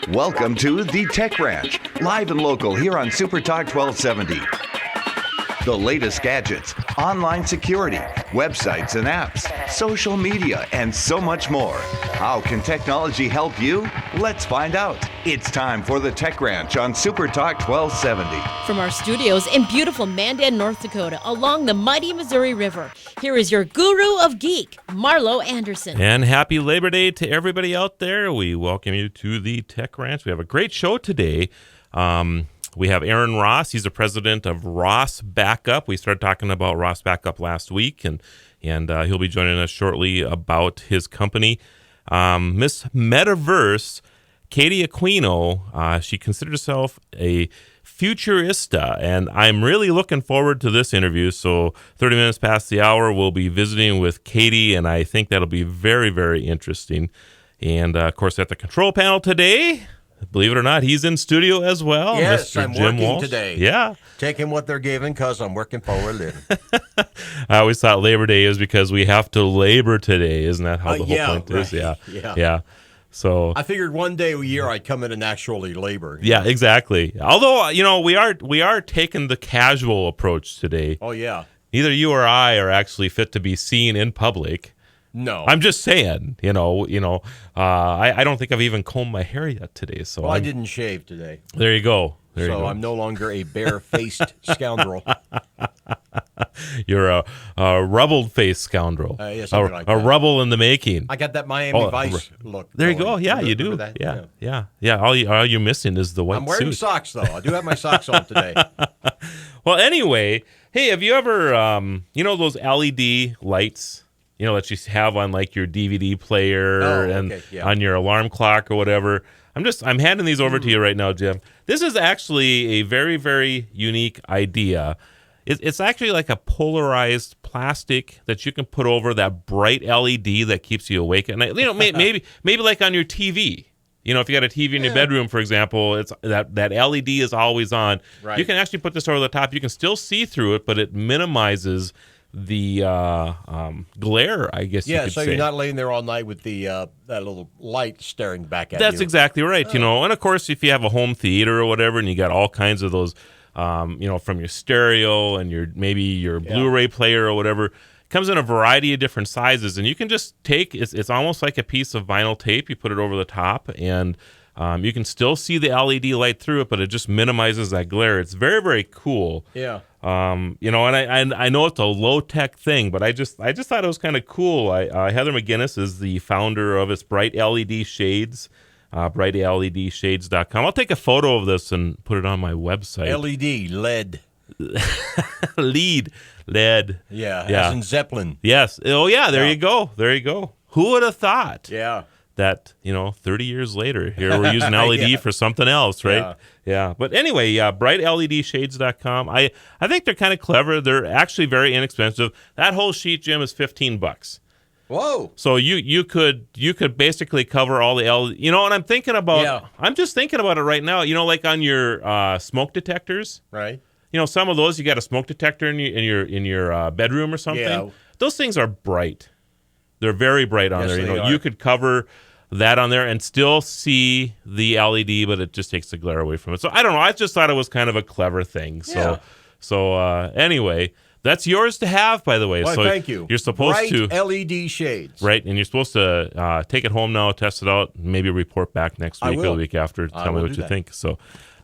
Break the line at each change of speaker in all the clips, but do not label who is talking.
Welcome to The Tech Ranch, live and local here on Super Talk 1270. The latest gadgets, online security, websites and apps, social media, and so much more. How can technology help you? Let's find out. It's time for The Tech Ranch on Super Talk 1270.
From our studios in beautiful Mandan, North Dakota, along the mighty Missouri River, here is your guru of geek, Marlo Anderson.
And happy Labor Day to everybody out there. We welcome you to The Tech Ranch. We have a great show today. We have Aaron Ross. He's the president of Ross Backup. We started talking about Ross Backup last week, and he'll be joining us shortly about his company. Miss Metaverse, Katie Aquino, she considers herself a Futurista, and I'm really looking forward to this interview. So 30 minutes past the hour, we'll be visiting with Katie, and I think that'll be very, very interesting. And, of course, at the control panel today, believe it or not, he's in studio as well.
Yes,
Mr.
I'm
Jim
working
Walsh.
today.
Yeah.
Taking what they're giving because I'm working for a living.
I always thought Labor Day is because we have to labor today. Isn't that how the whole point is?
Right.
Yeah. So
I figured one day a year I'd come in and actually labor.
Yeah, exactly. Although, we are taking the casual approach today.
Oh, yeah.
Neither you or I are actually fit to be seen in public.
No.
I'm just saying, I don't think I've even combed my hair yet today. So
Well, I didn't shave today.
There you go.
So I'm no longer a bare-faced scoundrel.
You're a rubbled-faced scoundrel.
Yeah,
a rubble in the making.
I got that Miami Vice look.
There you
going.
go. Yeah, you do.
That?
Yeah. All you're missing is the white suit.
I'm wearing socks, though. I do have my socks on today.
Well, anyway, hey, have you ever, those LED lights, that you have on like your DVD player on your alarm clock or whatever? I'm handing these over to you right now, Jim. This is actually a very, very unique idea. It's actually like a polarized plastic that you can put over that bright LED that keeps you awake at night. Maybe like on your TV. If you got a TV in your bedroom, for example, it's that LED is always on. Right. You can actually put this over the top. You can still see through it, but it minimizes the glare, I guess you could say.
Yeah, so you're not laying there all night with the that little light staring back at you.
That's exactly right, And, of course, if you have a home theater or whatever and you got all kinds of those, from your stereo and your Blu-ray player or whatever, it comes in a variety of different sizes. And you can just it's almost like a piece of vinyl tape. You put it over the top and you can still see the LED light through it, but it just minimizes that glare. It's very, very cool.
Yeah.
And I know it's a low-tech thing, but I just thought it was kind of cool. Heather McGinnis is the founder of its Bright LED Shades, brightledshades.com. I'll take a photo of this and put it on my website.
LED.
LED.
Yeah, as in Zeppelin.
Yes. Oh, yeah, there you go. Who would have thought?
Yeah.
That 30 years later, here we're using LED for something else, right? Yeah. But anyway, brightledshades.com. I think they're kind of clever. They're actually very inexpensive. That whole sheet, Jim, is $15.
Whoa!
So you could basically cover all the LED. And I'm thinking about. Yeah. I'm just thinking about it right now. Like on your smoke detectors,
right?
Some of those you got a smoke detector in your bedroom or something.
Yeah.
Those things are bright. They're very bright on there.
They are.
You could cover that on there and still see the LED, but it just takes the glare away from it. So I don't know. I just thought it was kind of a clever thing. So anyway, that's yours to have, by the way.
Well,
so
thank you.
You're supposed
Bright
to
LED shades,
right? And you're supposed to take it home now, test it out, maybe report back next week or the week after. Tell me what you think. So,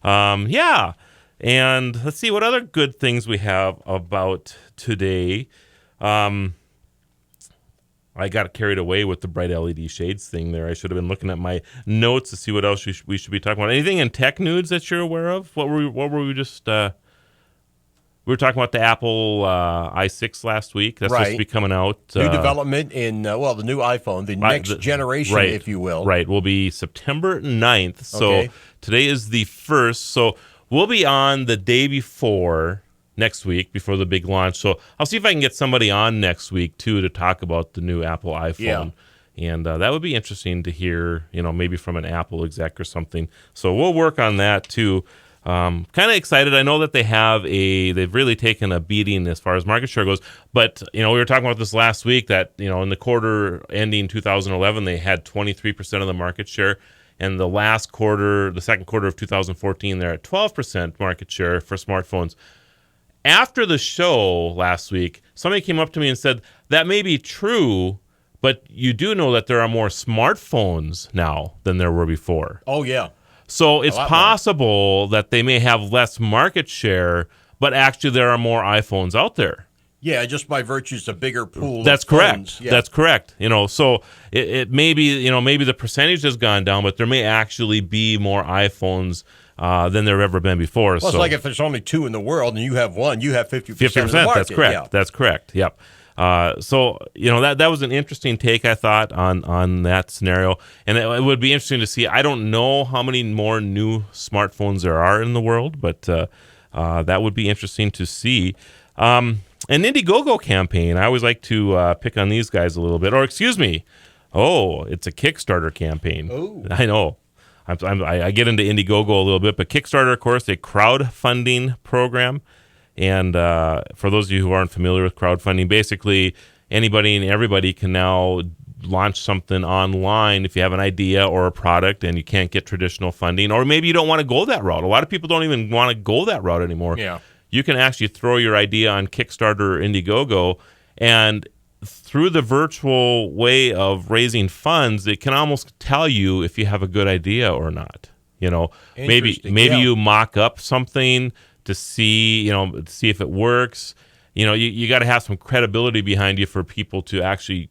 yeah. And let's see what other good things we have about today. I got carried away with the bright LED shades thing there. I should have been looking at my notes to see what else we should be talking about. Anything in tech news that you're aware of? What were we just? We were talking about the Apple i6 last week. That's supposed to be coming out.
New development in the new iPhone, the next generation, if you will.
Right, will be September 9th. So today is the 1st. So we'll be on the day before. Next week before the big launch. So I'll see if I can get somebody on next week, too, to talk about the new Apple iPhone. Yeah. And that would be interesting to hear, maybe from an Apple exec or something. So we'll work on that, too. Kind of excited. I know that they've really taken a beating as far as market share goes. But, we were talking about this last week that, in the quarter ending 2011, they had 23% of the market share. And the second quarter of 2014, they're at 12% market share for smartphones. After the show last week, somebody came up to me and said, that may be true, but you do know that there are more smartphones now than there were before.
Oh, yeah.
So it's possible that they may have less market share, but actually there are more iPhones out there.
Yeah, just by virtue of a bigger pool.
That's
of
correct.
Phones. Yeah.
That's correct. So it may be, maybe the percentage has gone down, but there may actually be more iPhones than there have ever been before.
Well, it's like if there's only 2 in the world and you have 1, you have 50% of the market.
That's correct.
Yeah.
That's correct. Yep. So that was an interesting take, I thought, on that scenario, and it would be interesting to see. I don't know how many more new smartphones there are in the world, but that would be interesting to see. An Indiegogo campaign. I always like to pick on these guys a little bit. Or excuse me. Oh, it's a Kickstarter campaign.
Oh,
I know. I get into Indiegogo a little bit, but Kickstarter, of course, a crowdfunding program. And for those of you who aren't familiar with crowdfunding, basically anybody and everybody can now launch something online if you have an idea or a product and you can't get traditional funding, or maybe you don't want to go that route. A lot of people don't even want to go that route anymore.
Yeah.
You can actually throw your idea on Kickstarter or Indiegogo, and through the virtual way of raising funds, it can almost tell you if you have a good idea or not. Maybe you mock up something to see if it works. You got to have some credibility behind you for people to actually,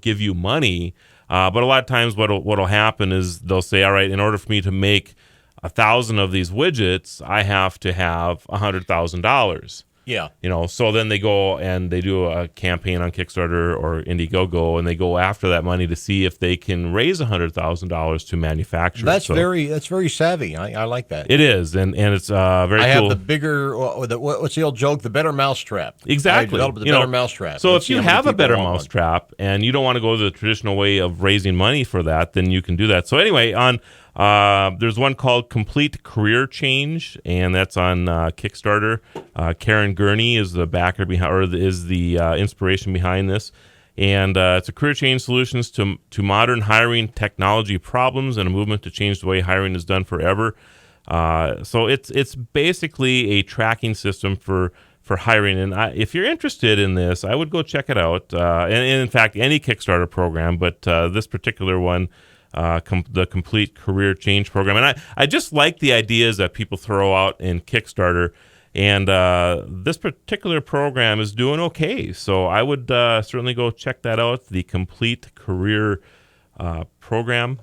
give you money. But a lot of times what'll happen is they'll say, all right, in order for me to make 1,000 of these widgets, I have to have $100,000.
Yeah.
So then they go and they do a campaign on Kickstarter or Indiegogo, and they go after that money to see if they can raise $100,000 to manufacture.
That's very savvy. I like that.
It is, and it's very cool.
I have the bigger, what's the old joke? The better mousetrap.
Exactly.
I developed the better mousetrap.
So if you have a better mousetrap and you don't want to go the traditional way of raising money for that, then you can do that. So anyway, there's one called Complete Career Change, and that's on Kickstarter. Karen Gurney is the backer behind, or is the inspiration behind this, and it's a career change solutions to modern hiring technology problems and a movement to change the way hiring is done forever. So it's basically a tracking system for hiring, and if you're interested in this, I would go check it out. And in fact, any Kickstarter program, but this particular one. The Complete Career Change Program. And I just like the ideas that people throw out in Kickstarter. And this particular program is doing okay. So I would certainly go check that out, the Complete Career Program,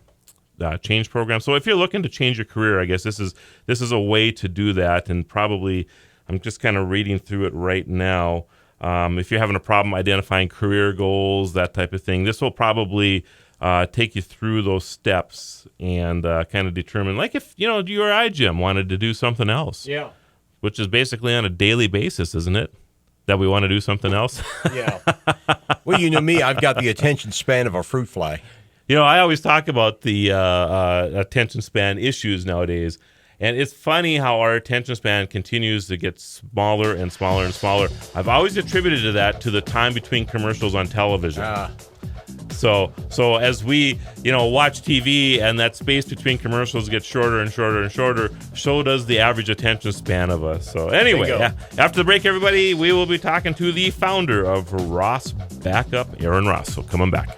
Change Program. So if you're looking to change your career, I guess this is a way to do that. And probably, I'm just kind of reading through it right now. If you're having a problem identifying career goals, that type of thing, this will probably take you through those steps and kind of determine, like if, you or I, Jim, wanted to do something else.
Yeah.
Which is basically on a daily basis, isn't it? That we want to do something else?
Yeah. Well, you know me, I've got the attention span of a fruit fly.
I always talk about the attention span issues nowadays. And it's funny how our attention span continues to get smaller and smaller and smaller. I've always attributed to the time between commercials on television. So as we, watch TV and that space between commercials gets shorter and shorter and shorter, so does the average attention span of us. So anyway, after the break, everybody, we will be talking to the founder of Ross Backup, Aaron Ross. So come on back.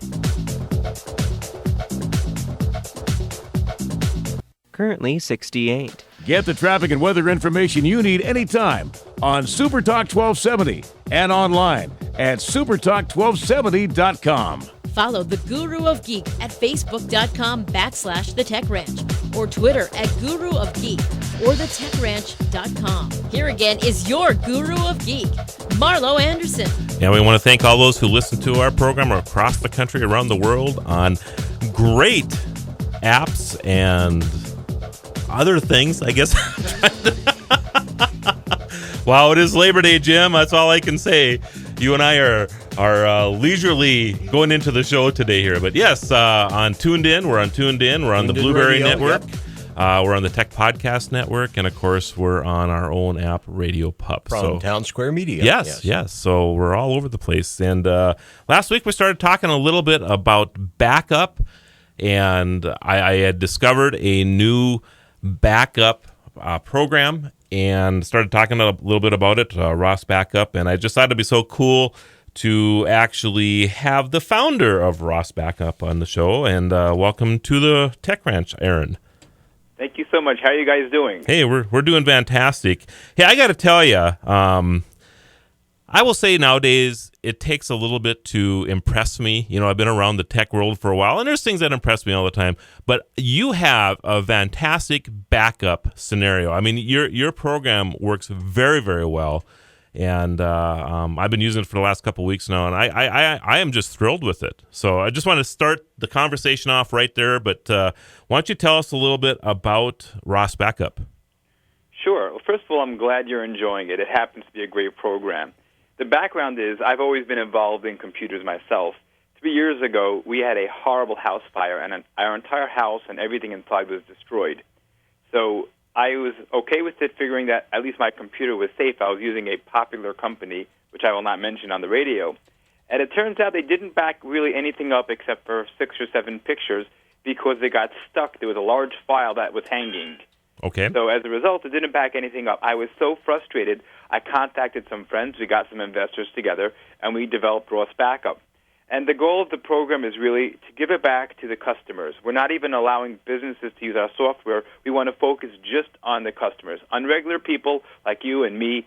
Currently 68.
Get the traffic and weather information you need anytime on Super Talk 1270 and online at supertalk1270.com.
Follow the Guru of Geek at facebook.com/The Tech Ranch or Twitter at Guru of Geek or thetechranch.com. Here again is your Guru of Geek, Marlo Anderson.
And we want to thank all those who listen to our program across the country, around the world, on great apps and other things, I guess. Wow, it is Labor Day, Jim. That's all I can say. You and I are leisurely going into the show today here. But yes, on Tuned In. We're on Tuned In. We're on the Blueberry Network. Yep. We're on the Tech Podcast Network. And, of course, we're on our own app, Radio Pup.
From Town Square Media.
Yes. So we're all over the place. And last week we started talking a little bit about backup. and I had discovered a new backup program and started talking a little bit about it, Ross Backup, and I just thought it'd be so cool to actually have the founder of Ross Backup on the show. And welcome to the Tech Ranch, Aaron.
Thank you so much. How are you guys doing?
Hey, we're doing fantastic. Hey, I got to tell you, I will say nowadays it takes a little bit to impress me. You know, I've been around the tech world for a while, and there's things that impress me all the time. But you have a fantastic backup scenario. I mean, your program works very, very well, and I've been using it for the last couple of weeks now, and I am just thrilled with it. So I just want to start the conversation off right there. But why don't you tell us a little bit about Ross Backup?
Sure. Well, first of all, I'm glad you're enjoying it. It happens to be a great program. The background is I've always been involved in computers myself. 3 years ago, we had a horrible house fire, and our entire house and everything inside was destroyed. So I was okay with it, figuring that at least my computer was safe. I was using a popular company, which I will not mention on the radio. And it turns out they didn't back really anything up except for 6 or 7 pictures because they got stuck. There was a large file that was hanging.
Okay.
So as a result, it didn't back anything up. I was so frustrated, I contacted some friends, we got some investors together, and we developed Ross Backup. And the goal of the program is really to give it back to the customers. We're not even allowing businesses to use our software. We want to focus just on the customers, on regular people like you and me.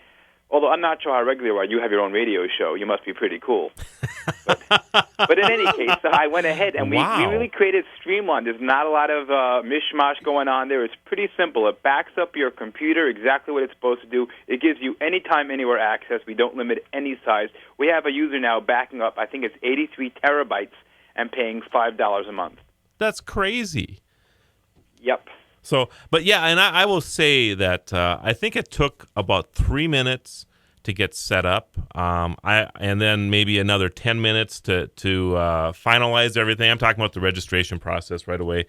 Although I'm not sure how regular you are. You have your own radio show. You must be pretty cool. But in any case, I went ahead and we really created streamlined. There's not a lot of mishmash going on there. It's pretty simple. It backs up your computer exactly what it's supposed to do. It gives you anytime, anywhere access. We don't limit any size. We have a user now backing up, I think it's 83 terabytes and paying $5 a month.
That's crazy.
Yep.
So, but yeah, and I will say that I think it took about 3 minutes to get set up, and then maybe another 10 minutes to finalize everything. I'm talking about the registration process right away,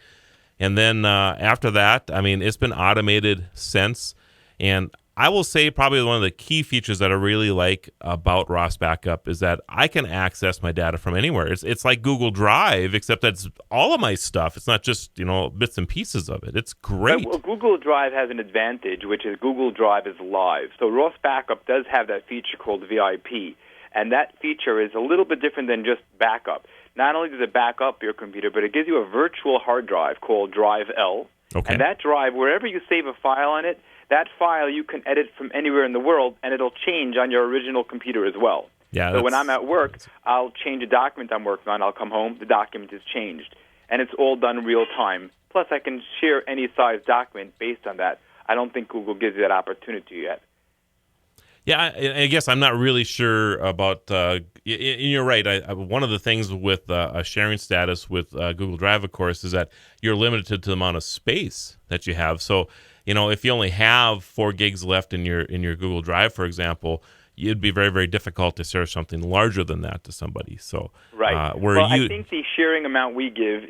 and then after that, I mean, it's been automated since. And I will say probably one of the key features that I really like about Ross Backup is that I can access my data from anywhere. It's like Google Drive, except that's all of my stuff. It's not just, bits and pieces of it. It's great.
Well, Google Drive has an advantage, which is Google Drive is live. So Ross Backup does have that feature called VIP, and that feature is a little bit different than just backup. Not only does it back up your computer, but it gives you a virtual hard drive called Drive L.
Okay.
And that drive, wherever you save a file on it, that file you can edit from anywhere in the world, and it'll change on your original computer as well.
Yeah,
so when I'm at work, I'll change a document I'm working on. I'll come home, the document is changed, and it's all done real time. Plus, I can share any size document based on that. I don't think Google gives you that opportunity yet.
Yeah, I guess I'm not really sure about. You're right. One of the things with a sharing status with Google Drive, of course, is that you're limited to the amount of space that you have. So, if you only have 4 gigs left in your Google Drive, for example, it'd be very, very difficult to share something larger than that to somebody. So,
right. I think the sharing amount we give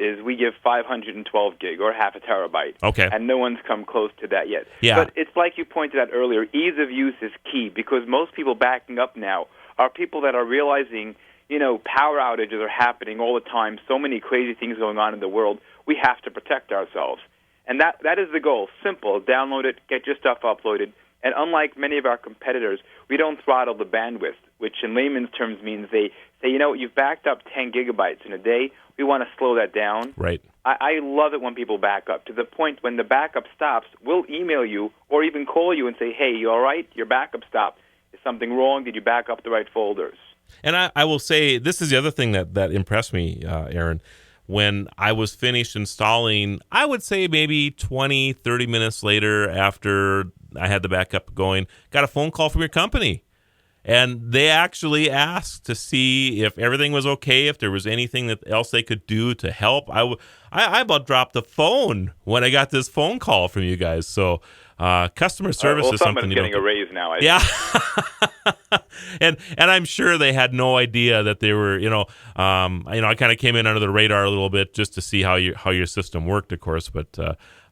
512 gig or half a terabyte.
Okay.
And no one's come close to that yet.
Yeah.
But it's like you pointed out earlier, ease of use is key because most people backing up now are people that are realizing, power outages are happening all the time, so many crazy things going on in the world, we have to protect ourselves. And that is the goal. Simple. Download it, get your stuff uploaded. And unlike many of our competitors, we don't throttle the bandwidth, which in layman's terms means they say, you've backed up 10 gigabytes in a day. We want to slow that down.
Right.
I love it when people back up to the point when the backup stops, we'll email you or even call you and say, hey, you all right? Your backup stopped. Is something wrong? Did you back up the right folders?
And I will say, this is the other thing that impressed me, Aaron. When I was finished installing, I would say maybe 20, 30 minutes later after I had the backup going, got a phone call from your company. And they actually asked to see if everything was okay, if there was anything else they could do to help. I about dropped the phone when I got this phone call from you guys. So customer service is something you don't...
Someone's getting a raise now.
and I'm sure they had no idea that they were, I kind of came in under the radar a little bit just to see how your system worked, of course, but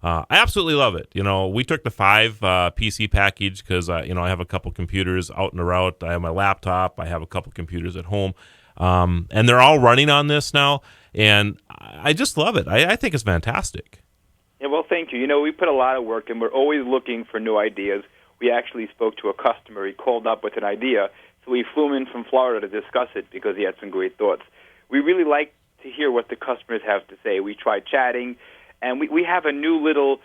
I absolutely love it. We took the 5 PC package because I have a couple computers out and about. I have my laptop. I have a couple computers at home, and they're all running on this now. And I just love it. I think it's fantastic.
Yeah, well, thank you. We put a lot of work, and we're always looking for new ideas. We actually spoke to a customer. He called up with an idea, so we flew him in from Florida to discuss it because he had some great thoughts. We really like to hear what the customers have to say. We tried chatting, and we have a new little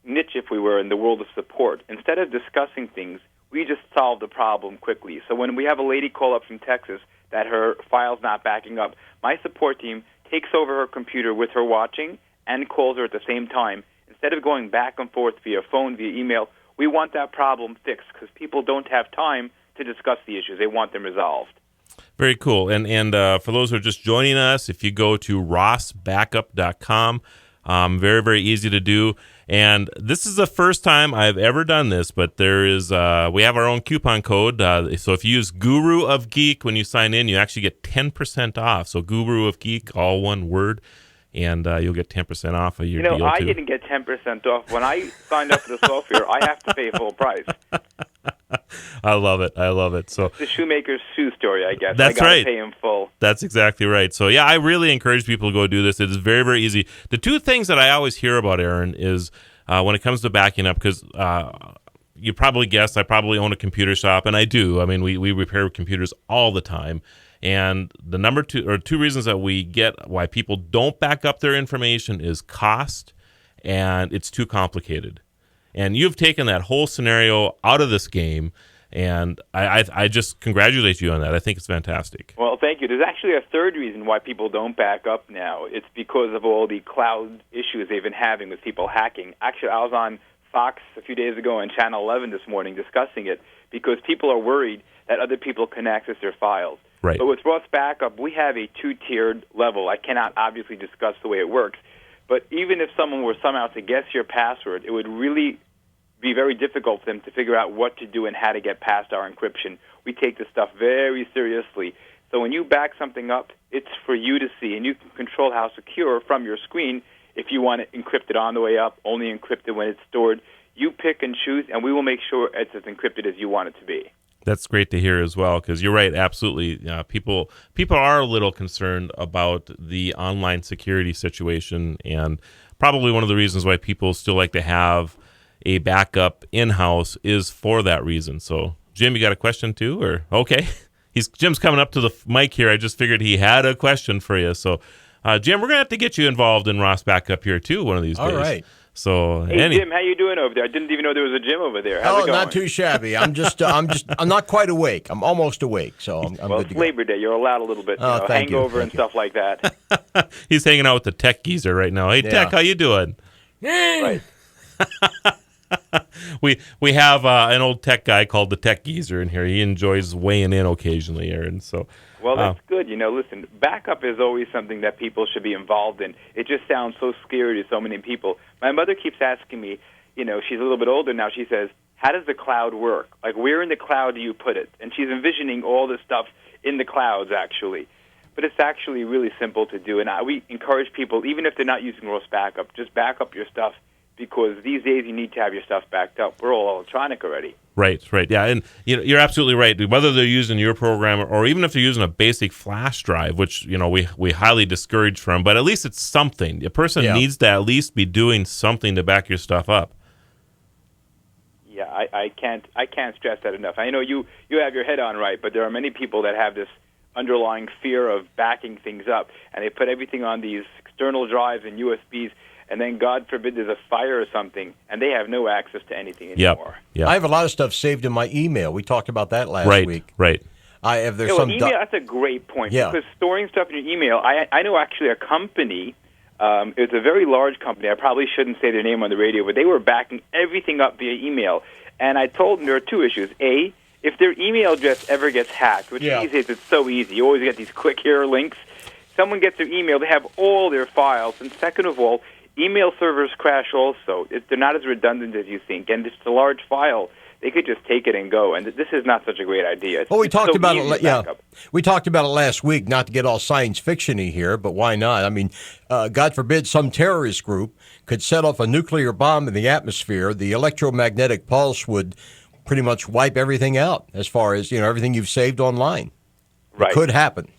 niche, if we were, in the world of support. Instead of discussing things, we just solve the problem quickly. So when we have a lady call up from Texas that her file's not backing up, my support team takes over her computer with her watching and calls her at the same time. Instead of going back and forth via phone, via email, we want that problem fixed because people don't have time to discuss the issues. They want them resolved.
Very cool. And for those who are just joining us, if you go to rossbackup.com, very, very easy to do. And this is the first time I've ever done this, but there is we have our own coupon code. So if you use Guru of Geek when you sign in, you actually get 10% off. So Guru of Geek, all one word. And you'll get 10% off of your deal, too.
I didn't get 10% off. When I signed up for the software, I have to pay full price.
I love it. So
the shoemaker's shoe story, I guess.
That's
I gotta
right.
Pay him full.
That's exactly right. So, yeah, I really encourage people to go do this. It is very, very easy. The two things that I always hear about, Aaron, is when it comes to backing up, because you probably guessed I probably own a computer shop, and I do. I mean, we repair computers all the time. And the number two reasons that we get why people don't back up their information is cost, and it's too complicated. And you've taken that whole scenario out of this game, and I just congratulate you on that. I think it's fantastic.
Well, thank you. There's actually a third reason why people don't back up now. It's because of all the cloud issues they've been having with people hacking. Actually, I was on Fox a few days ago on Channel 11 this morning discussing it because people are worried that other people can access their files.
Right.
But with Ross Backup, we have a two-tiered level. I cannot obviously discuss the way it works, but even if someone were somehow to guess your password, it would really be very difficult for them to figure out what to do and how to get past our encryption. We take this stuff very seriously. So when you back something up, it's for you to see, and you can control how secure from your screen. If you want it encrypted on the way up, only encrypted when it's stored, you pick and choose, and we will make sure it's as encrypted as you want it to be.
That's great to hear as well, because you're right, absolutely. People are a little concerned about the online security situation, and probably one of the reasons why people still like to have a backup in-house is for that reason. So, Jim, you got a question too? Or okay, Jim's coming up to the mic here. I just figured he had a question for you. So, Jim, we're gonna have to get you involved in Ross Backup here too one of these days.
All right.
So,
hey, Jim, how you doing over there? I didn't even know there was a gym over there. How's it going?
Not too shabby. I'm not quite awake. I'm almost awake, so I'm
well,
good to
it's Labor Day. You're allowed a little bit, hangover and stuff like that.
He's hanging out with the tech geezer right now. Hey, Tech, how you doing?
Right.
We have an old tech guy called the Tech Geezer in here. He enjoys weighing in occasionally, Aaron. So,
well, that's good. Listen, backup is always something that people should be involved in. It just sounds so scary to so many people. My mother keeps asking me, she's a little bit older now. She says, how does the cloud work? Like, where in the cloud do you put it? And she's envisioning all this stuff in the clouds, actually. But it's actually really simple to do. And we encourage people, even if they're not using Ross Backup, just back up your stuff, because these days you need to have your stuff backed up. We're all electronic already.
Right. Yeah, and you're absolutely right. Whether they're using your program or even if they're using a basic flash drive, which we highly discourage from, but at least it's something. A person needs to at least be doing something to back your stuff up.
Yeah, I can't stress that enough. I know you have your head on right, but there are many people that have this underlying fear of backing things up, and they put everything on these external drives and USBs. And then, God forbid, there's a fire or something, and they have no access to anything anymore.
Yep.
I have a lot of stuff saved in my email. We talked about that last week.
Right.
Email, that's a great point.
Yeah.
Because storing stuff in your email, I know actually a company, it's a very large company. I probably shouldn't say their name on the radio, but they were backing everything up via email. And I told them there are two issues. A, if their email address ever gets hacked, which these days it's so easy. You always get these quick here links. Someone gets their email, they have all their files. And second of all, email servers crash also. They're not as redundant as you think. And it's a large file. They could just take it and go. And this is not such a great idea.
We talked about it. We talked about it last week, not to get all science fiction-y here, but why not? I mean, God forbid some terrorist group could set off a nuclear bomb in the atmosphere. The electromagnetic pulse would pretty much wipe everything out as far as, everything you've saved online.
Right.
It could happen.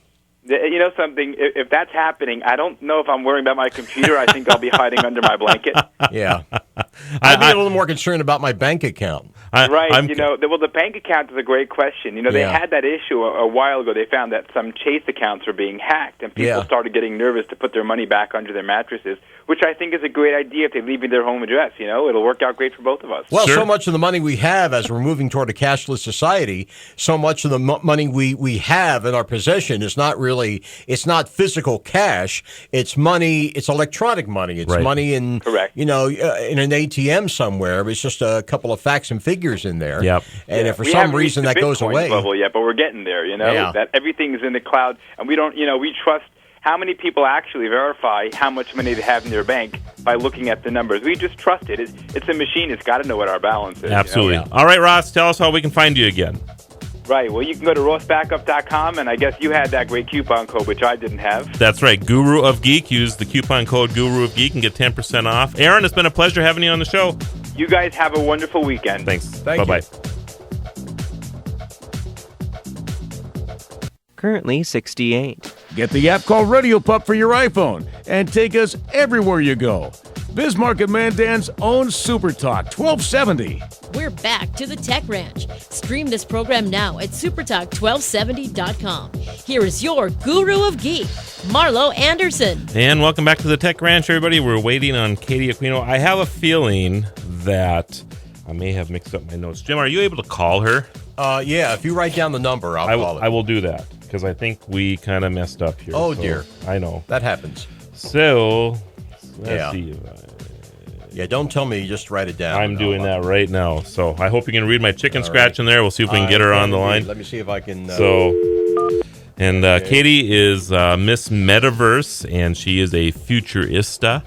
You know something? If that's happening, I don't know if I'm worrying about my computer. I think I'll be hiding under my blanket.
Yeah. I'd be a little more concerned about my bank account.
The bank account is a great question. They had that issue a while ago. They found that some Chase accounts were being hacked, and people started getting nervous to put their money back under their mattresses, which I think is a great idea if they leave me their home address. It'll work out great for both of us.
Well, so much of the money we have as we're moving toward a cashless society, so much of the money we have in our possession is not really, it's not physical cash. It's money, it's electronic money. It's money in,
Correct.
in an ATM somewhere. It's just a couple of facts and figures in there.
Yep.
And if for some reason that goes away.
Level yet, but we're getting there, that everything is in the cloud, and we don't, we trust how many people actually verify how much money they have in their bank by looking at the numbers. We just trust it. It's a machine. It's got to know what our balance is.
Absolutely. All right, Ross, tell us how we can find you again.
Right. Well, you can go to rossbackup.com, and I guess you had that great coupon code, which I didn't have.
That's right. Guru of Geek. Use the coupon code Guru of Geek and get 10% off. Aaron, it's been a pleasure having you on the show.
You guys have a wonderful weekend.
Thanks.
Thank
Bye-bye.
you.
Currently 68.
Get the app called Radio Pup for your iPhone and take us everywhere you go. Bismarck and Mandan's own Super Talk 1270.
We're back to the Tech Ranch. Stream this program now at supertalk1270.com. Here is your Guru of Geek, Marlo Anderson.
And welcome back to the Tech Ranch, everybody. We're waiting on Katie Aquino. I have a feeling that I may have mixed up my notes. Jim, are you able to call her?
Yeah, if you write down the number, I'll call it.
I will do that because I think we kind of messed up here.
Oh, dear.
I know.
That happens.
So, let's see.
Yeah, don't tell me. Just write it down.
I'm doing that right now. So I hope you can read my chicken scratch in there. We'll see if we can get her on the line.
Let me see if I can.
Katie is Miss Metaverse, and she is a Futurista.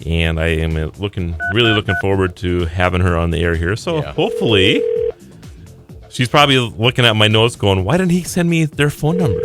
And I am really looking forward to having her on the air here. So hopefully, she's probably looking at my notes going, why didn't he send me their phone number?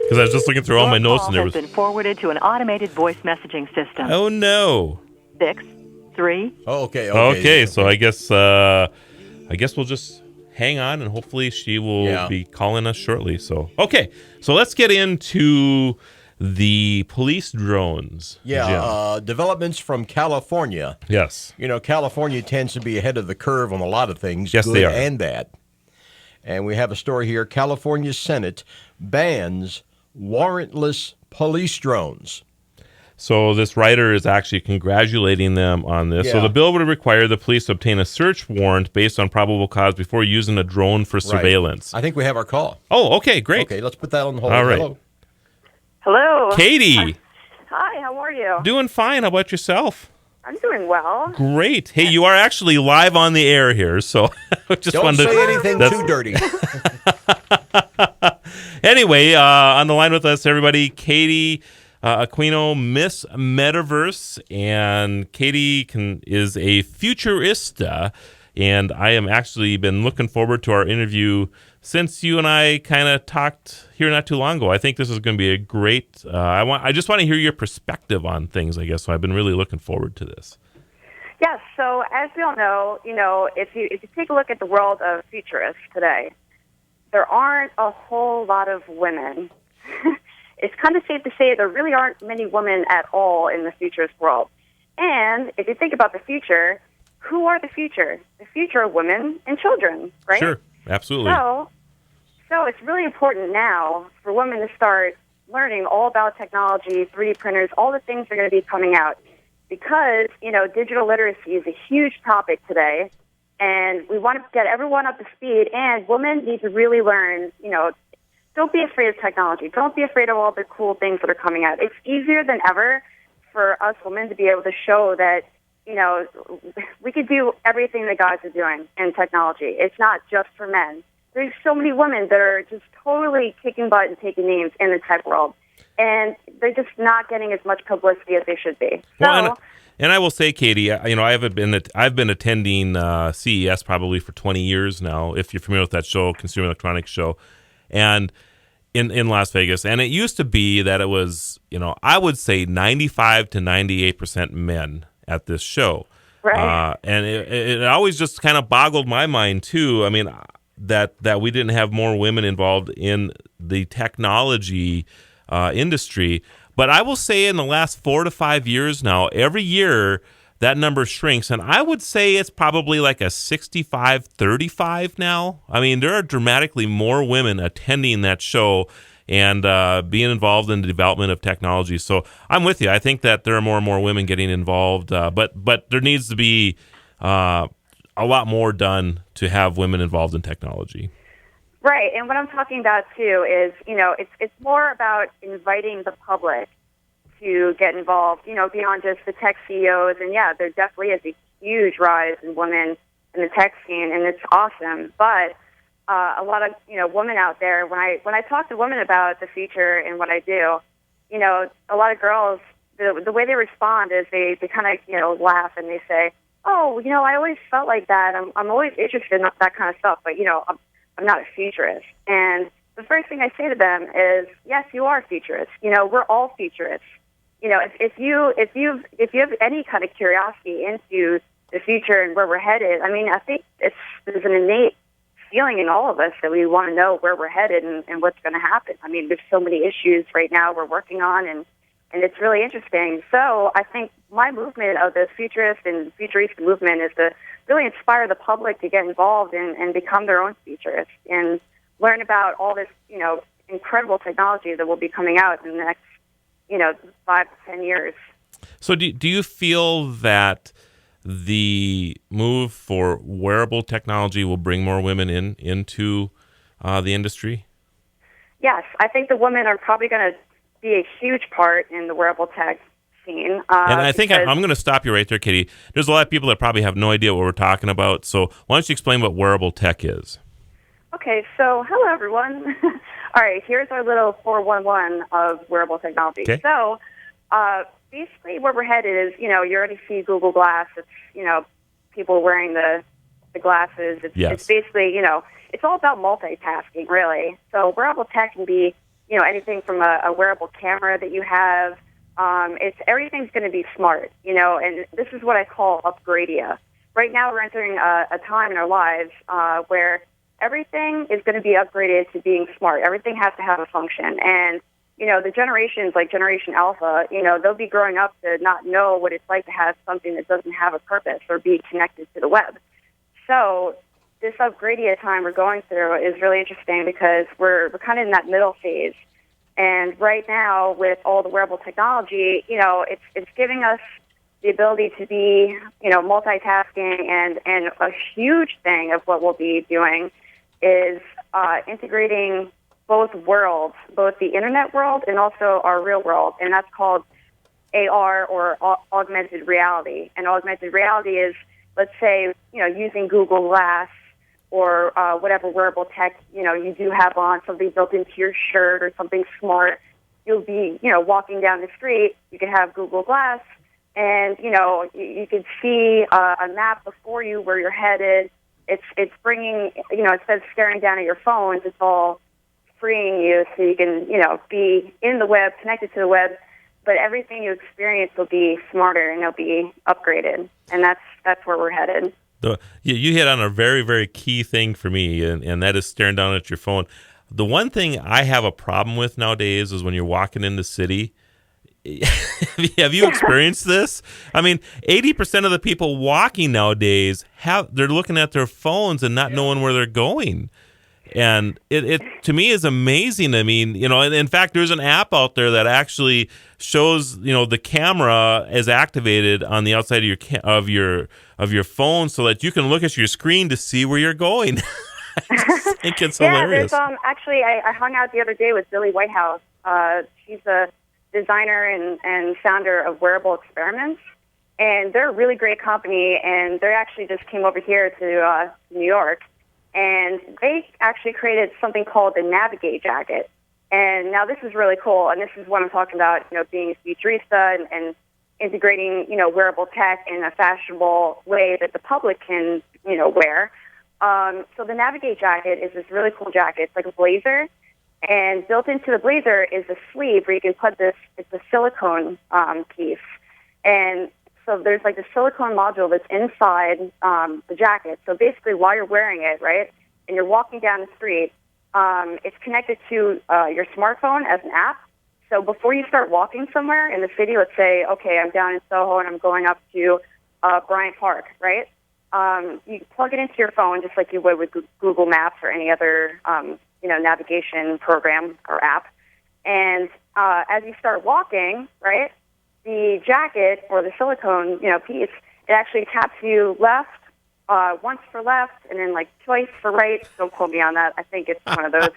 Because I was just looking through all my notes and there was...
has been forwarded to an automated voice messaging system.
Oh, no.
6-3.
Oh, okay.
Okay, so I guess we'll just hang on and hopefully she will be calling us shortly. So, okay. So let's get into the police drones.
Yeah, developments from California.
Yes.
California tends to be ahead of the curve on a lot of things,
yes,
good
they are.
and bad. And we have a story here. California Senate bans warrantless police drones.
So this writer is actually congratulating them on this.
Yeah.
So the bill would require the police to obtain a search warrant based on probable cause before using a drone for surveillance.
I think we have our call.
Oh, okay, great.
Okay, let's put that on hold.
All right.
Hello.
Katie.
Hi, how are you?
Doing fine. How about yourself?
I'm doing well.
Great. Hey, you are actually live on the air here, so just
Don't
wanted
say anything too dirty.
Anyway, on the line with us, everybody, Katie Aquino, Miss Metaverse, and Katie is a Futurista, and I am actually been looking forward to our interview since you and I kind of talked here not too long ago. I think this is going to be a great. I just want to hear your perspective on things, I guess. So I've been really looking forward to this.
Yes. So as we all know, if you take a look at the world of futurists today, there aren't a whole lot of women. It's kind of safe to say there really aren't many women at all in the futurist world. And if you think about the future, who are the future? The future are women and children, right?
Sure, absolutely.
So it's really important now for women to start learning all about technology, 3D printers, all the things that are going to be coming out. Because, digital literacy is a huge topic today, and we want to get everyone up to speed, and women need to really learn, don't be afraid of technology. Don't be afraid of all the cool things that are coming out. It's easier than ever for us women to be able to show that, we could do everything that guys are doing in technology. It's not just for men. There's so many women that are just totally kicking butt and taking names in the tech world, and they're just not getting as much publicity as they should be.
Well, and I will say, Katie, I've been attending CES probably for 20 years now. If you're familiar with that show, Consumer Electronics Show, and in Las Vegas, and it used to be that it was, I would say 95 to 98% men at this show,
right?
And it always just kind of boggled my mind too. I mean, that we didn't have more women involved in the technology industry. But I will say in the last 4 to 5 years now, every year that number shrinks. And I would say it's probably like a 65-35 now. I mean, there are dramatically more women attending that show and being involved in the development of technology. So I'm with you. I think that there are more and more women getting involved, but there needs to be a lot more done to have women involved in technology.
Right, and what I'm talking about too is, it's more about inviting the public to get involved, beyond just the tech CEOs. And yeah, there definitely is a huge rise in women in the tech scene, and it's awesome. But a lot of women out there, when I talk to women about the feature and what I do, a lot of girls, the way they respond is they kind of laugh and they say, "Oh, I always felt like that. I'm always interested in that kind of stuff, but I'm not a futurist." And the first thing I say to them is, "Yes, you are futurists. We're all futurists. If you have any kind of curiosity into the future and where we're headed, I mean, I think there's an innate feeling in all of us that we want to know where we're headed and what's going to happen. I mean, there's so many issues right now we're working on, and it's really interesting. So I think my movement of the futurist and futurista movement is to really inspire the public to get involved and become their own futurists and learn about all this, incredible technology that will be coming out in the next 5 to 10 years.
So do you feel that the move for wearable technology will bring more women into the industry?
Yes, I think the women are probably going to be a huge part in the wearable tech scene.
And I think I'm going to stop you right there, Katie. There's a lot of people that probably have no idea what we're talking about. So why don't you explain what wearable tech is?
Okay, so hello, everyone. All right, here's our little 411 of wearable technology.
Okay.
So basically where we're headed is, you already see Google Glass. It's, people wearing the glasses. It's basically, it's all about multitasking, really. So wearable tech can be, anything from a wearable camera that you have. Everything's going to be smart, and this is what I call upgradia. Right now we're entering a time in our lives where everything is going to be upgraded to being smart. Everything has to have a function. And, the generations like Generation Alpha, they'll be growing up to not know what it's like to have something that doesn't have a purpose or be connected to the web. So this upgradia time we're going through is really interesting because we're kind of in that middle phase. And right now, with all the wearable technology, it's giving us the ability to be, multitasking. And a huge thing of what we'll be doing is integrating both worlds, both the internet world and also our real world. And that's called AR, or augmented reality. And augmented reality is, let's say, using Google Glass or whatever wearable tech, you do have on, something built into your shirt or something smart. You'll be, walking down the street, you can have Google Glass, and, you can see a map before you where you're headed. It's bringing, instead of staring down at your phones, it's all freeing you so you can, be in the web, connected to the web, but everything you experience will be smarter and it'll be upgraded. And that's where we're headed.
You hit on a very, very key thing for me, and that is staring down at your phone. The one thing I have a problem with nowadays is when you're walking in the city. Have you experienced this? I mean, 80% of the people walking nowadays they're looking at their phones and not knowing where they're going. And it to me is amazing. I mean, in fact, there's an app out there that actually shows, the camera is activated on the outside of your phone so that you can look at your screen to see where you're going. I just think it's hilarious.
There's actually I hung out the other day with Billy Whitehouse. She's a designer and founder of Wearable Experiments, and they're a really great company. And they actually just came over here to New York. And they actually created something called the Navigate jacket. And now this is really cool. And this is what I'm talking about, being a futurista and integrating, wearable tech in a fashionable way that the public can, wear. So the Navigate jacket is this really cool jacket. It's like a blazer. And built into the blazer is a sleeve where you can put this, it's a silicone piece. And so there's like the silicone module that's inside the jacket. So basically while you're wearing it, right, and you're walking down the street, it's connected to your smartphone as an app. So before you start walking somewhere in the city, let's say, okay, I'm down in Soho and I'm going up to Bryant Park, right? You plug it into your phone just like you would with Google Maps or any other, navigation program or app. And as you start walking, right, the jacket or the silicone, piece, it actually taps you left, once for left, and then like twice for right. Don't quote me on that. I think it's one of those.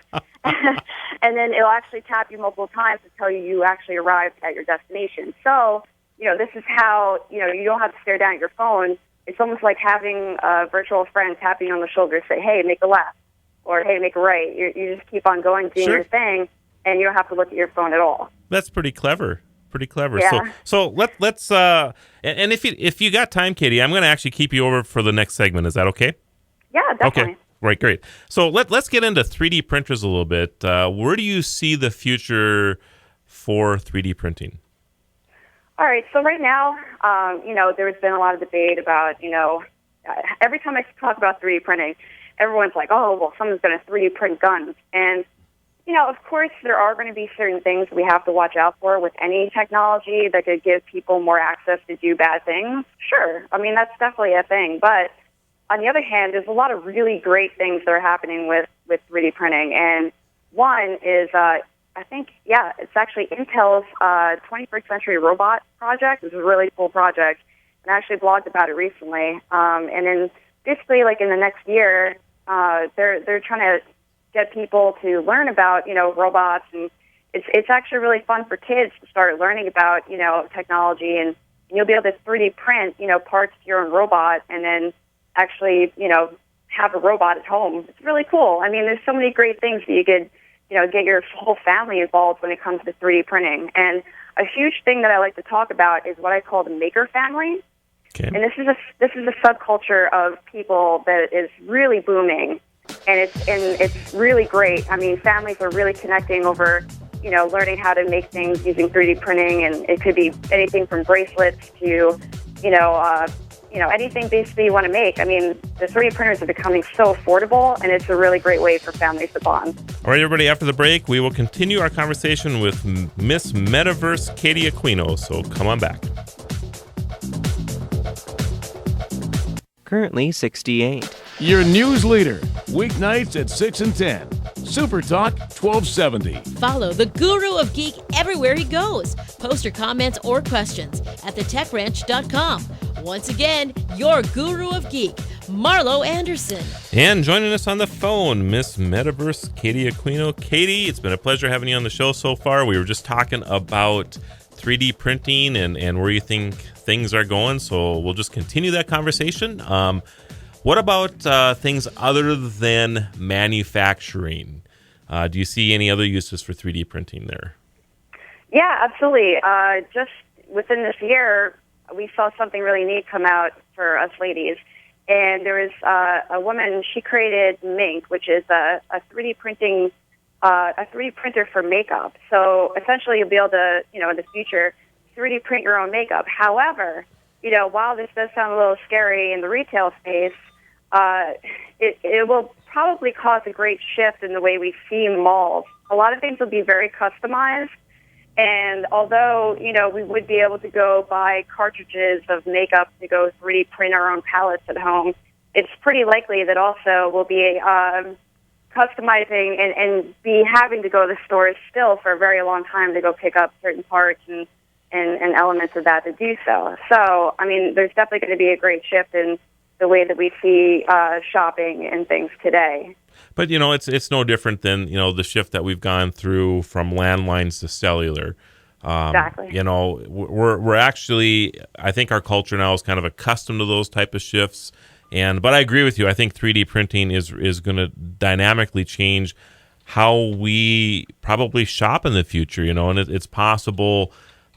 And then it'll actually tap you multiple times to tell you actually arrived at your destination. So, this is how, you don't have to stare down at your phone. It's almost like having a virtual friend tapping you on the shoulder, say, hey, make a left, or hey, make a right. You just keep on going, doing your thing, and you don't have to look at your phone at all.
That's pretty clever. Pretty clever.
Yeah.
So let's and if you got time, Katie, I'm going to actually keep you over for the next segment. Is that okay?
Yeah, definitely.
Okay. Right, great. So let's get into 3D printers a little bit. Where do you see the future for 3D printing?
All right. So right now, there's been a lot of debate about, every time I talk about 3D printing, everyone's like, oh, well, someone's going to 3D print guns. And, of course, there are going to be certain things we have to watch out for with any technology that could give people more access to do bad things. Sure. I mean, that's definitely a thing. But on the other hand, there's a lot of really great things that are happening with 3D printing. And one is, it's actually Intel's 21st Century Robot project. It's a really cool project. And I actually blogged about it recently. And then basically, like in the next year, they're trying to get people to learn about, robots. And it's actually really fun for kids to start learning about, technology. And you'll be able to 3D print, parts to your own robot and then actually, have a robot at home. It's really cool. I mean, there's so many great things that you could, get your whole family involved when it comes to 3D printing. And a huge thing that I like to talk about is what I call the maker family.
Okay.
And this is a subculture of people that is really booming, and it's really great. I mean, families are really connecting over, learning how to make things using 3D printing, and it could be anything from bracelets to, anything basically you want to make. I mean, the 3D printers are becoming so affordable, and it's a really great way for families to bond.
All right, everybody, after the break, we will continue our conversation with Miss Metaverse Katie Aquino, so come on back.
Currently 68.
Your news leader, weeknights at 6 and 10. Super Talk 1270.
Follow the Guru of Geek everywhere he goes. Post your comments or questions at thetechranch.com. Once again, your Guru of Geek, Marlo Anderson.
And joining us on the phone, Miss Metaverse Katie Aquino. Katie, it's been a pleasure having you on the show so far. We were just talking about 3D printing and where you think things are going, so we'll just continue that conversation. What about things other than manufacturing? Do you see any other uses for 3D printing there?
Yeah, absolutely. Just within this year, we saw something really neat come out for us ladies. And there was a woman, she created Mink, which is a 3D printing, a 3D printer for makeup. So essentially you'll be able to, in the future, 3D print your own makeup. However, while this does sound a little scary in the retail space, it will probably cause a great shift in the way we see malls. A lot of things will be very customized. And although, we would be able to go buy cartridges of makeup to go 3D print our own palettes at home, it's pretty likely that also we'll be customizing and be having to go to the stores still for a very long time to go pick up certain parts and elements of that to do so. So, I mean, there's definitely going to be a great shift in the way that we see shopping and things today.
But, it's no different than, the shift that we've gone through from landlines to cellular.
Exactly.
We're actually, I think our culture now is kind of accustomed to those type of shifts. But I agree with you. I think 3D printing is going to dynamically change how we probably shop in the future, and it's possible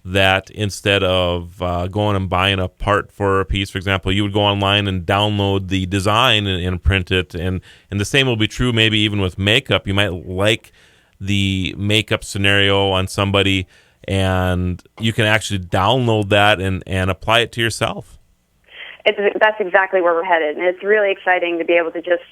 that instead of going and buying a part for a piece, for example, you would go online and download the design and print it. And the same will be true maybe even with makeup. You might like the makeup scenario on somebody, and you can actually download that and apply it to yourself.
That's exactly where we're headed. And it's really exciting to be able to just,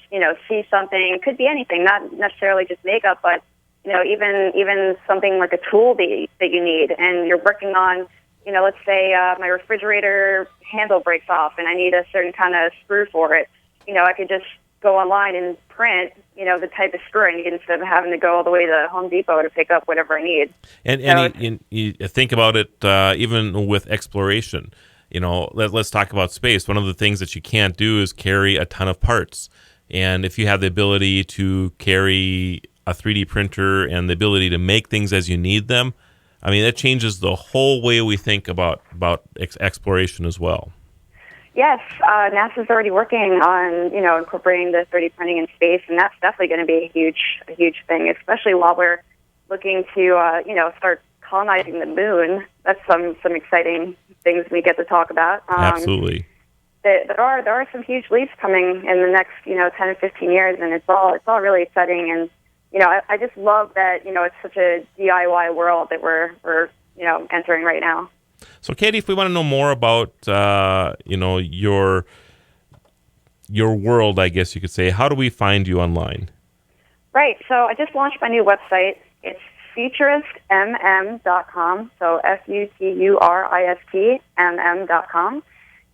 see something. It could be anything, not necessarily just makeup, but even something like a tool that you need, and you're working on, let's say my refrigerator handle breaks off and I need a certain kind of screw for it. I could just go online and print, the type of screw I need instead of having to go all the way to Home Depot to pick up whatever I need.
And you think about it, even with exploration, let's talk about space. One of the things that you can't do is carry a ton of parts. And if you have the ability to carry a 3D printer and the ability to make things as you need them, I mean, that changes the whole way we think about exploration as well.
Yes, NASA's already working on, incorporating the 3D printing in space, and that's definitely going to be a huge thing, especially while we're looking to, start colonizing the moon. That's some exciting things we get to talk about.
Absolutely.
There are some huge leaps coming in the next 10 to 15 years, and it's all really exciting. And I just love that it's such a DIY world that we're entering right now.
So, Katie, if we want to know more about your world, I guess you could say, how do we find you online?
Right. So I just launched my new website. It's futuristmm.com. So futuristmm.com.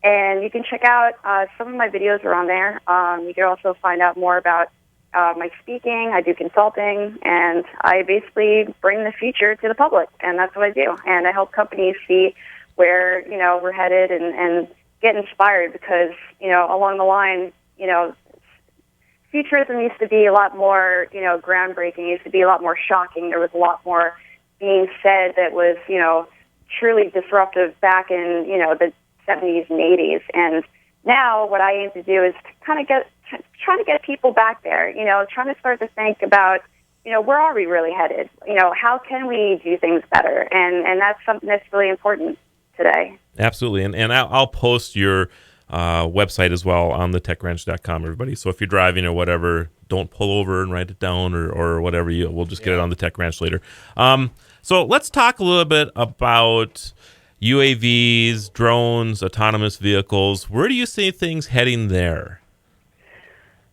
And you can check out some of my videos are on there. You can also find out more about my speaking. I do consulting, and I basically bring the future to the public, and that's what I do. And I help companies see where we're headed and get inspired, because along the line, futurism used to be a lot more groundbreaking. It used to be a lot more shocking. There was a lot more being said that was truly disruptive back in the 70s and 80s. And now what I aim to do is trying to get people back there, trying to start to think about, where are we really headed? How can we do things better? And that's something that's really important today.
Absolutely. And I'll post your website as well on the techranch.com, everybody. So if you're driving or whatever, don't pull over and write it down or whatever. We'll just get it on the Tech Ranch later. So let's talk a little bit about UAVs, drones, autonomous vehicles. Where do you see things heading there?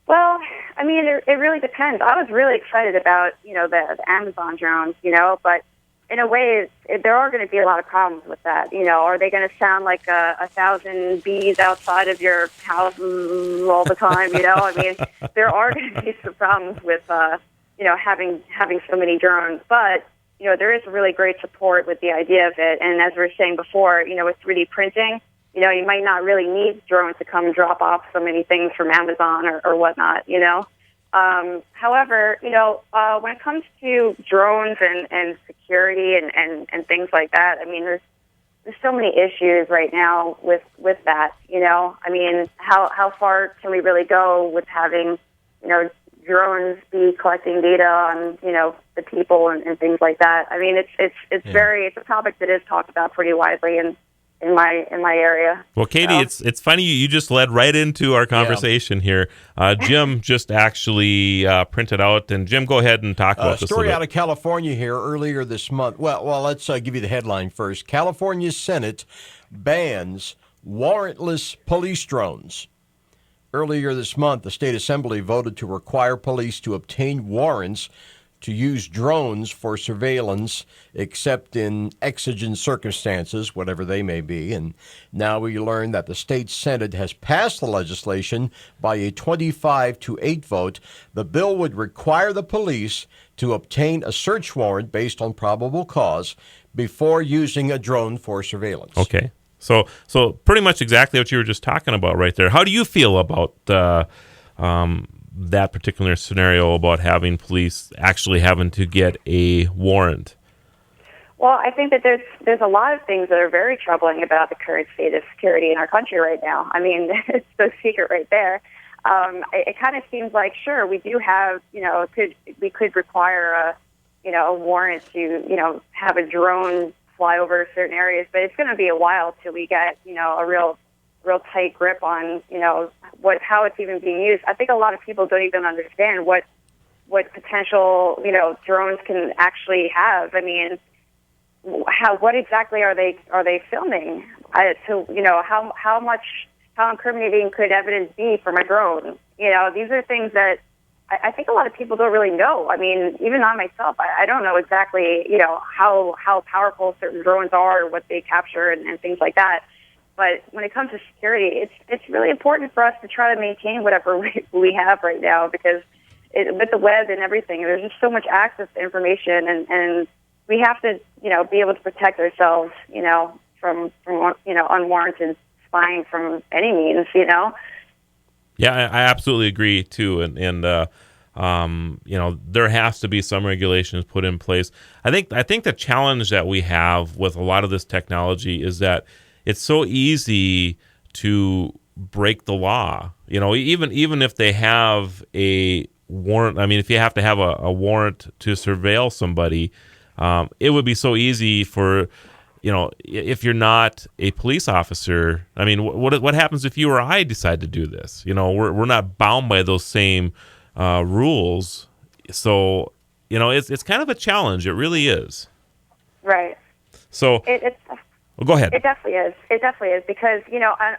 Well, I mean, it really depends. I was really excited about, the Amazon drones, but in a way, there are going to be a lot of problems with that. Are they going to sound like 1,000 bees outside of your house all the time? I mean, there are going to be some problems with, having so many drones, but there is really great support with the idea of it. And as we were saying before, with 3D printing, you might not really need drones to come drop off so many things from Amazon or whatnot, However, when it comes to drones and security and things like that, I mean, there's so many issues right now with that, I mean, how far can we really go with having, drones be collecting data on, the people and things like that? I mean, it's a topic that is talked about pretty widely in my area.
Well, Katie, it's funny you just led right into our conversation here. Jim just actually printed out, and Jim, go ahead and talk about this.
Story out of California here earlier this month. Well, let's give you the headline first. California Senate bans warrantless police drones. Earlier this month, the state assembly voted to require police to obtain warrants to use drones for surveillance, except in exigent circumstances, whatever they may be. And now we learn that the state Senate has passed the legislation by a 25-8 vote. The bill would require the police to obtain a search warrant based on probable cause before using a drone for surveillance.
Okay. So pretty much exactly what you were just talking about right there. How do you feel about that particular scenario about having police actually having to get a warrant?
Well, I think that there's a lot of things that are very troubling about the current state of security in our country right now. I mean, it's no secret right there. It kind of seems like, sure, we do have, we could require a warrant to, have a drone fly over certain areas, but it's going to be a while till we get, a real tight grip on, how it's even being used. I think a lot of people don't even understand what potential, drones can actually have. I mean, what exactly are they filming? How incriminating could evidence be from a drone? These are things that I think a lot of people don't really know. I mean, even I myself, I don't know exactly, how powerful certain drones are or what they capture and things like that. But when it comes to security, it's really important for us to try to maintain whatever we have right now, because with the web and everything, there's just so much access to information, and we have to, be able to protect ourselves, from unwarranted spying from any means,
Yeah, I absolutely agree too, and there has to be some regulations put in place. I think the challenge that we have with a lot of this technology is that it's so easy to break the law. Even if they have a warrant. I mean, if you have to have a warrant to surveil somebody, it would be so easy for. If you're not a police officer, I mean, what happens if you or I decide to do this? We're not bound by those same rules, so it's kind of a challenge. It really is.
Right.
So go ahead.
It definitely is. It definitely is, because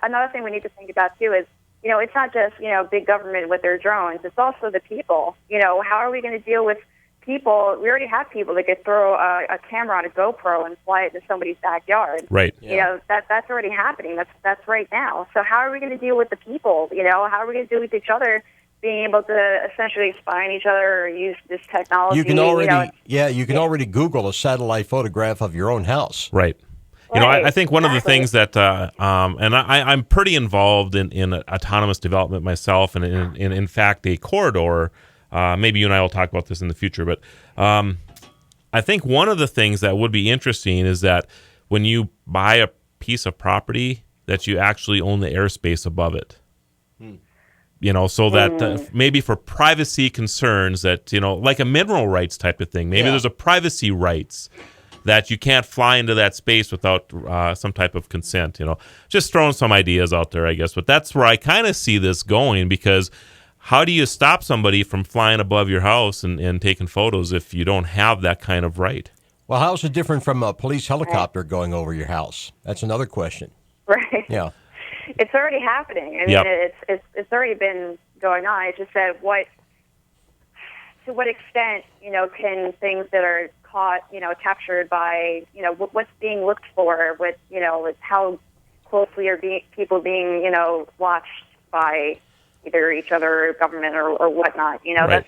another thing we need to think about too is it's not just big government with their drones. It's also the people. How are we going to deal with people? We already have people that could throw a camera on a GoPro and fly it to somebody's backyard.
Right.
Yeah. That's already happening. That's right now. So how are we going to deal with the people? How are we going to deal with each other, being able to essentially spy on each other or use this technology?
You can already Google a satellite photograph of your own house.
Right. I think one of the things that, and I'm pretty involved in autonomous development myself, and in fact a corridor. Maybe you and I will talk about this in the future, but I think one of the things that would be interesting is that when you buy a piece of property, that you actually own the airspace above it. So that maybe for privacy concerns that, like a mineral rights type of thing, maybe there's a privacy rights that you can't fly into that space without some type of consent, just throwing some ideas out there, I guess. But that's where I kind of see this going, because how do you stop somebody from flying above your house and taking photos if you don't have that kind of right?
Well, how is it different from a police helicopter going over your house? That's another question.
Right.
Yeah.
It's already happening. I mean, it's already been going on. It's just that to what extent, can things that are caught, captured by, what's being looked for, with how closely are people being, watched by either each other, or government, or whatnot.
Right.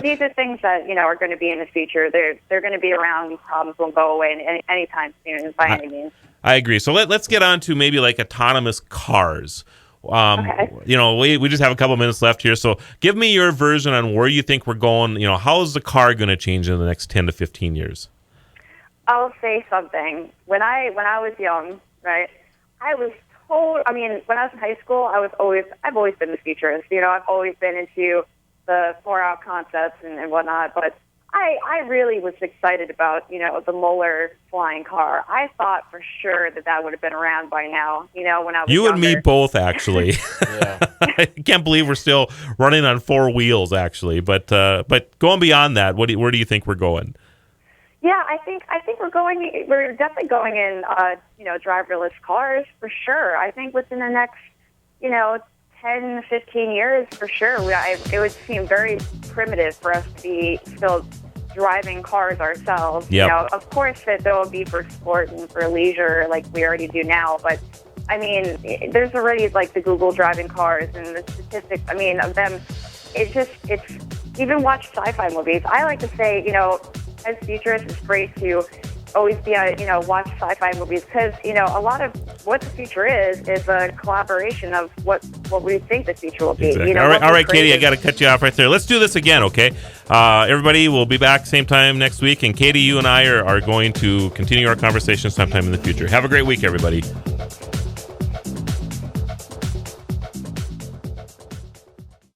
These are things that are going to be in the future. They're going to be around. These problems won't go away anytime soon, by any means.
I agree. So let's get on to maybe like autonomous cars. Okay. We just have a couple minutes left here. So give me your version on where you think we're going. How is the car going to change in the next 10 to 15 years?
I'll say something. When I was young, right, I was told. I mean, when I was in high school, I've always been the futurist. I've always been into the far-out concepts and whatnot. But I really was excited about, the Moeller flying car. I thought for sure that would have been around by now, when I was
You
younger.
and me both, actually. I can't believe we're still running on four wheels, actually. But going beyond that, where do you think we're going?
Yeah, I think we're definitely going in, driverless cars for sure. I think within the next, 10, 15 years for sure. It would seem very primitive for us to be still driving cars ourselves.
Yep.
Of course that there will be for sport and for leisure like we already do now, but I mean, there's already like the Google driving cars and the statistics, of them. It's even watch sci-fi movies. I like to say, as futurists, it's great to always be watch sci-fi movies, because a lot of what the future is a collaboration of what we think the future will be.
Exactly. All right, Katie, I got to cut you off right there. Let's do this again, okay? Everybody, we'll be back same time next week, and Katie, you and I are going to continue our conversation sometime in the future. Have a great week, everybody.